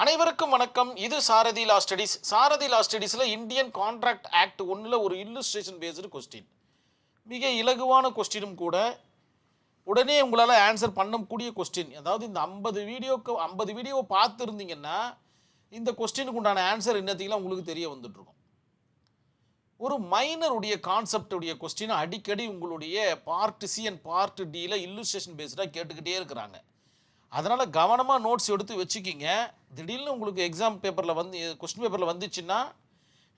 அனைவருக்கும் வணக்கம். இது சாரதி லா ஸ்டடீஸ். சாரதி லா ஸ்டடீஸில் இந்தியன் கான்ட்ராக்ட் ஆக்ட் 1 ஒரு இல்லுஸ்ட்ரேஷன் பேஸ்டு கொஸ்டின். மிக இலகுவான கொஸ்டினும் கூட, உடனே உங்களால் ஆன்சர் பண்ணக்கூடிய கொஸ்டின். அதாவது இந்த 50 வீடியோவை பார்த்துருந்தீங்கன்னா இந்த கொஸ்டினுக்கு உண்டான ஆன்சர் என்னத்தையும் உங்களுக்கு தெரிய வந்துட்டுருக்கும். ஒரு மைனருடைய கான்செப்டுடைய கொஸ்டினை அடிக்கடி உங்களுடைய பார்ட் சி அண்ட் பார்ட் டியில் இல்லுஸ்ட்ரேஷன் பேஸ்டாக கேட்டுக்கிட்டே இருக்கிறாங்க. அதனால் கவனமாக நோட்ஸ் எடுத்து வச்சுக்கிங்க. திடீர்னு உங்களுக்கு எக்ஸாம் பேப்பரில் கொஸ்டின் பேப்பரில் வந்துச்சுன்னா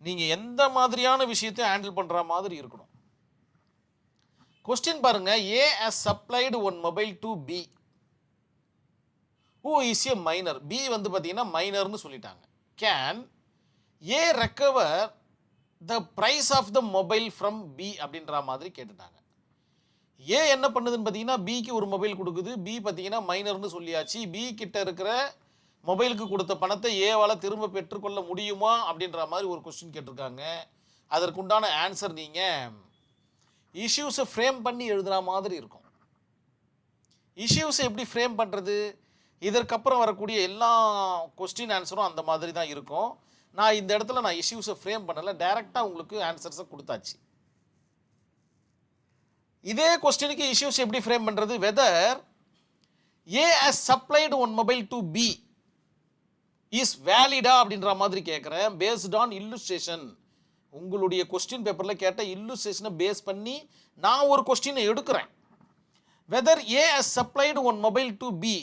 நீங்கள் எந்த மாதிரியான விஷயத்தை ஹேண்டில் பண்ணுற மாதிரி இருக்கணும். கொஸ்டின் பாருங்க. A has supplied one mobile to B who is a minor. B பார்த்தீங்கன்னா மைனர்னு சொல்லிட்டாங்க. Can A recover the price of the mobile from B அப்படின்ற மாதிரி கேட்டுட்டாங்க. ஏ என்ன பண்ணுதுன்னு பார்த்தீங்கன்னா பிக்கு ஒரு மொபைல் கொடுக்குது. பி பார்த்தீங்கன்னா மைனர்னு சொல்லியாச்சு. பி கிட்ட இருக்கிற மொபைலுக்கு கொடுத்த பணத்தை ஏவால் திரும்ப பெற்றுக்கொள்ள முடியுமா அப்படின்ற மாதிரி ஒரு கொஸ்டின் கேட்டிருக்காங்க. அதற்குண்டான ஆன்சர் நீங்கள் இஷ்யூஸை ஃப்ரேம் பண்ணி எழுதுகிற மாதிரி இருக்கும். இஷ்யூஸை எப்படி ஃப்ரேம் பண்ணுறது? இதற்கப்புறம் வரக்கூடிய எல்லா கொஸ்டின் ஆன்சரும் அந்த மாதிரி தான் இருக்கும். நான் இந்த இடத்துல இஷ்யூஸை ஃப்ரேம் பண்ணலை, டைரெக்டாக உங்களுக்கு ஆன்சர்ஸை கொடுத்தாச்சு. இதே கொஸ்டினுக்கு இஷ்யூஸ் எப்படி ஃப்ரேம் பண்ணுறது? Whether A has supplied one mobile to B is வேலிடா அப்படின்ற மாதிரி கேட்குறேன். Based on illustration. உங்களுடைய கொஸ்டின் பேப்பரில் கேட்ட இல்லுஸ்ட்ரேஷனை பேஸ் பண்ணி நான் ஒரு கொஸ்டினை எடுக்கிறேன். Whether A has supplied one mobile to B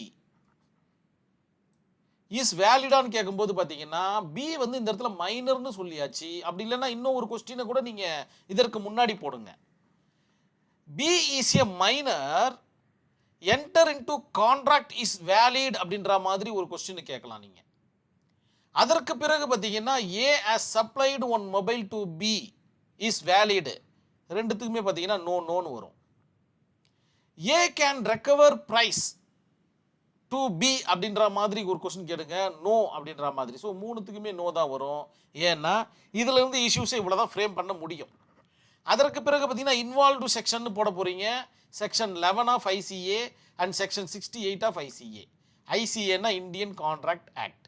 is வேலிடான்னு கேட்கும்போது பார்த்தீங்கன்னா பி இந்த இடத்துல மைனர்னு சொல்லியாச்சு. அப்படி இல்லைன்னா இன்னும் ஒரு கொஸ்டினை கூட நீங்கள் இதற்கு முன்னாடி போடுங்க. B is a minor, enter into contract is valid அப்படின்ற மாதிரி ஒரு கொஸ்டின் கேட்கலாம் நீங்கள். அதற்கு பிறகு பார்த்தீங்கன்னா A has supplied one mobile to B is valid. ரெண்டுத்துக்குமே பார்த்தீங்கன்னா நோன்னு வரும். A can recover price to B அப்படின்ற மாதிரி ஒரு கொஸ்டின் கேளுங்க. நோ அப்படின்ற மாதிரி. ஸோ மூணுத்துக்குமே நோ தான் வரும். ஏன்னா இதுல இருந்து இஷ்யூஸை இவ்வளோ தான் ஃப்ரேம் பண்ண முடியும். அதற்கு பிறகு பார்த்தீங்கன்னா இன்வால்வ்டு செக்ஷன் போட போகிறீங்க. Section 11 of ICA and section 68 of ICA. ஐசிஏன்னா இந்தியன் கான்ட்ராக்ட் ஆக்ட்.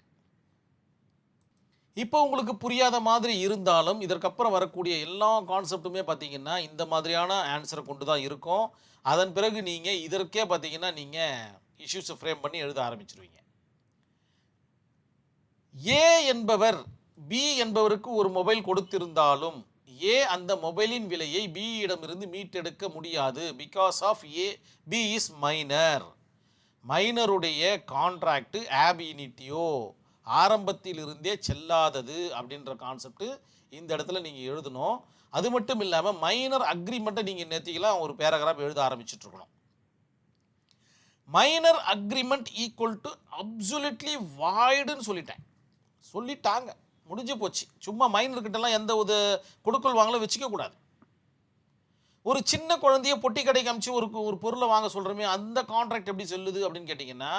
இப்போ உங்களுக்கு புரியாத மாதிரி இருந்தாலும் இதற்கப்புறம் வரக்கூடிய எல்லா கான்செப்டுமே பார்த்தீங்கன்னா இந்த மாதிரியான ஆன்சரை கொண்டு தான் இருக்கும். அதன் பிறகு நீங்கள் இதற்கே பார்த்தீங்கன்னா நீங்கள் இஷ்யூஸை ஃப்ரேம் பண்ணி எழுத ஆரம்பிச்சிருவீங்க. ஏ என்பவர் பி என்பவருக்கு ஒரு மொபைல் கொடுத்திருந்தாலும் ஏ அந்த மொபைலின் விலையை பி இடமிருந்து மீட்டெடுக்க முடியாது. Because of A B is minor. மைனருடைய கான்ட்ராக்ட் ஆப் இனிட்டியோ ஆரம்பத்தில் இருந்தே செல்லாதது அப்படின்ற கான்செப்ட் இந்த இடத்துல நீங்கள் எழுதணும். அது மட்டும் இல்லாமல் மைனர் அக்ரிமெண்ட்டை நீங்கள் நேற்றுக்கெல்லாம் ஒரு பேராகிராஃப் எழுத ஆரம்பிச்சுட்டு இருக்கணும். Minor agreement equal to absolutely வாய்டுன்னு சொல்லிட்டாங்க. முடிஞ்சு போச்சு. சும்மா மைனர்கிட்டலாம் எந்த ஒரு கொடுக்கல் வாங்கலும் வச்சுக்க கூடாது. ஒரு சின்ன குழந்தைய பொட்டி கடைக்கு அமிச்சு ஒரு பொருளை வாங்க சொல்கிறோமே, அந்த கான்ட்ராக்ட் எப்படி சொல்லுது அப்படின்னு கேட்டிங்கன்னா,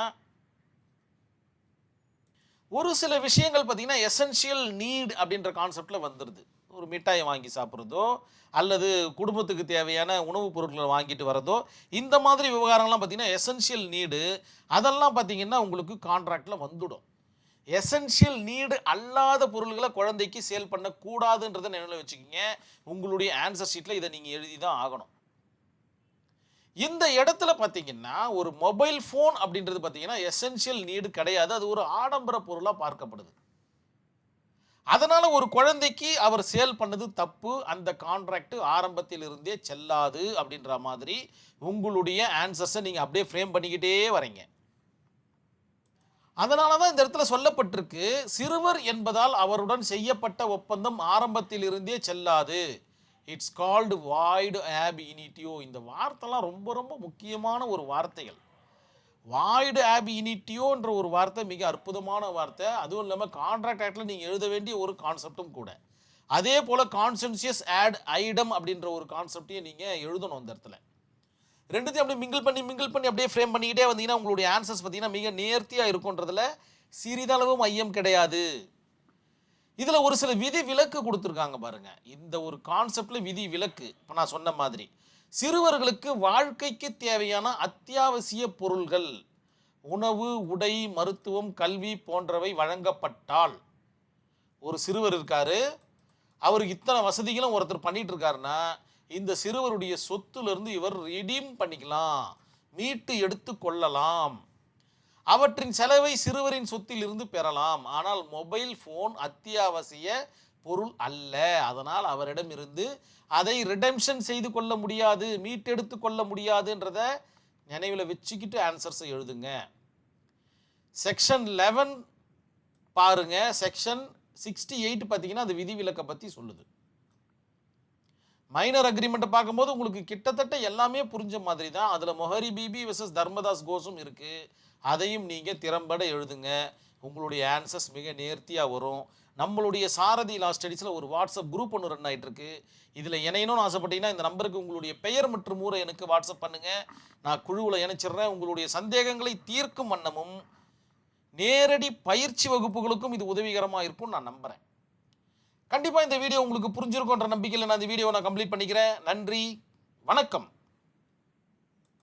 ஒரு சில விஷயங்கள் பார்த்தீங்கன்னா எசென்ஷியல் நீட் அப்படின்ற கான்செப்டில் வந்துடுது. ஒரு மிட்டாயை வாங்கி சாப்பிட்றதோ அல்லது குடும்பத்துக்கு தேவையான உணவுப் பொருட்களை வாங்கிட்டு வரதோ, இந்த மாதிரி விவகாரங்கள்லாம் பார்த்தீங்கன்னா எசென்ஷியல் நீடு. அதெல்லாம் பார்த்தீங்கன்னா உங்களுக்கு கான்ட்ராக்டில் வந்துடும். எசென்ஷியல் நீடு அல்லாத பொருள்களை குழந்தைக்கு சேல் பண்ணக்கூடாதுன்றதை நினைவில் வச்சுக்கிங்க. உங்களுடைய ஆன்சர் ஷீட்டில் இதை நீங்கள் எழுதி தான் ஆகணும். இந்த இடத்துல பார்த்தீங்கன்னா ஒரு மொபைல் ஃபோன் அப்படின்றது பார்த்தீங்கன்னா எசென்ஷியல் நீடு கிடையாது. அது ஒரு ஆடம்பர பொருளாக பார்க்கப்படுது. அதனால் ஒரு குழந்தைக்கு அவர் சேல் பண்ணது தப்பு. அந்த கான்ட்ராக்ட் ஆரம்பத்தில் இருந்தே செல்லாது அப்படின்ற மாதிரி உங்களுடைய ஆன்சர்ஸை நீங்கள் அப்படியே ஃப்ரேம் பண்ணிக்கிட்டே வரீங்க. அதனால தான் இந்த இடத்துல சொல்லப்பட்டிருக்கு, சிறுவர் என்பதால் அவருடன் செய்யப்பட்ட ஒப்பந்தம் ஆரம்பத்தில் இருந்தே செல்லாது. It's called void ab initio. இந்த வார்த்தைலாம் ரொம்ப ரொம்ப முக்கியமான ஒரு வார்த்தைகள். வாய்டு ஆப் இனிட்டியோன்ற ஒரு வார்த்தை மிக அற்புதமான வார்த்தை. அதுவும் இல்லாமல் கான்ட்ராக்ட் ஆக்டில் நீங்கள் எழுத வேண்டிய ஒரு கான்செப்டும் கூட. அதே போல் கான்சென்சியஸ் ஆட் ஐடம் அப்படின்ற ஒரு கான்செப்டையும் நீங்கள் எழுதணும் இந்த இடத்துல. ரெண்டுத்தையும் அப்படியே மிங்கிள் பண்ணி அப்படியே ஃப்ரேம் பண்ணிக்கிட்டே வந்தீங்கன்னா உங்களுடைய ஆன்சர்ஸ் பார்த்தீங்கன்னா மிக நேர்த்தியாக இருக்கும்ன்றதுல சிறிதளவும் ஐயம் கிடையாது. இதில் ஒரு சில விதி விலக்கு கொடுத்துருக்காங்க பாருங்க. இந்த ஒரு கான்செப்டில் விதி விலக்கு இப்போ நான் சொன்ன மாதிரி சிறுவர்களுக்கு வாழ்க்கைக்கு தேவையான அத்தியாவசிய பொருள்கள் உணவு, உடை, மருத்துவம், கல்வி போன்றவை வழங்கப்பட்டால், ஒரு சிறுவர் இருக்காரு, அவருக்கு இத்தனை வசதிகளும் ஒருத்தர் பண்ணிட்டு இருக்காருன்னா, இந்த சிறுவருடைய சொத்திலிருந்து இவர் ரிடீம் பண்ணிக்கலாம், மீட்டு எடுத்து கொள்ளலாம். அவற்றின் செலவை சிறுவரின் சொத்தில் இருந்து பெறலாம். ஆனால் மொபைல் போன் அத்தியாவசிய பொருள் அல்ல. அதனால் அவரிடம் இருந்து அதை ரிடெம்ஷன் செய்து கொள்ள முடியாது, மீட்டெடுத்து கொள்ள முடியாதுன்றத நினைவில் வச்சுக்கிட்டு ஆன்சர்ஸை எழுதுங்க. செக்ஷன் 11 பாருங்க. செக்ஷன் 68 பார்த்தீங்கன்னா அது விதிவிலக்கை பற்றி சொல்லுது. மைனர் அக்ரிமெண்ட்டை பார்க்கும்போது உங்களுக்கு கிட்டத்தட்ட எல்லாமே புரிஞ்ச மாதிரி தான். அதில் மொஹரி பிபி வெர்சஸ் தர்மதாஸ் கோஸும் இருக்குது. அதையும் நீங்கள் திறம்பட எழுதுங்க. உங்களுடைய ஆன்சர்ஸ் மிக நேர்த்தியாக வரும். நம்மளுடைய சாரதி லா ஸ்டடீஸில் ஒரு வாட்ஸ்அப் குரூப் ஒன்று ரன் ஆகிட்டு இருக்கு. இதில் இணையணும்னு ஆசைப்பட்டீங்கன்னா இந்த நம்பருக்கு உங்களுடைய பெயர் மற்றும் ஊரை எனக்கு வாட்ஸ்அப் பண்ணுங்கள். நான் குழுவில் இணைச்சிடுறேன். உங்களுடைய சந்தேகங்களை தீர்க்கும் வண்ணமும் நேரடி பயிற்சி வகுப்புகளுக்கும் இது உதவிகரமாக இருக்கும்னு நான் நம்புகிறேன். கண்டிப்பாக இந்த வீடியோ உங்களுக்கு புரிஞ்சிருக்குன்ற நம்பிக்கையில் நான் இந்த வீடியோவை கம்ப்ளீட் பண்ணிக்கிறேன். நன்றி, வணக்கம்.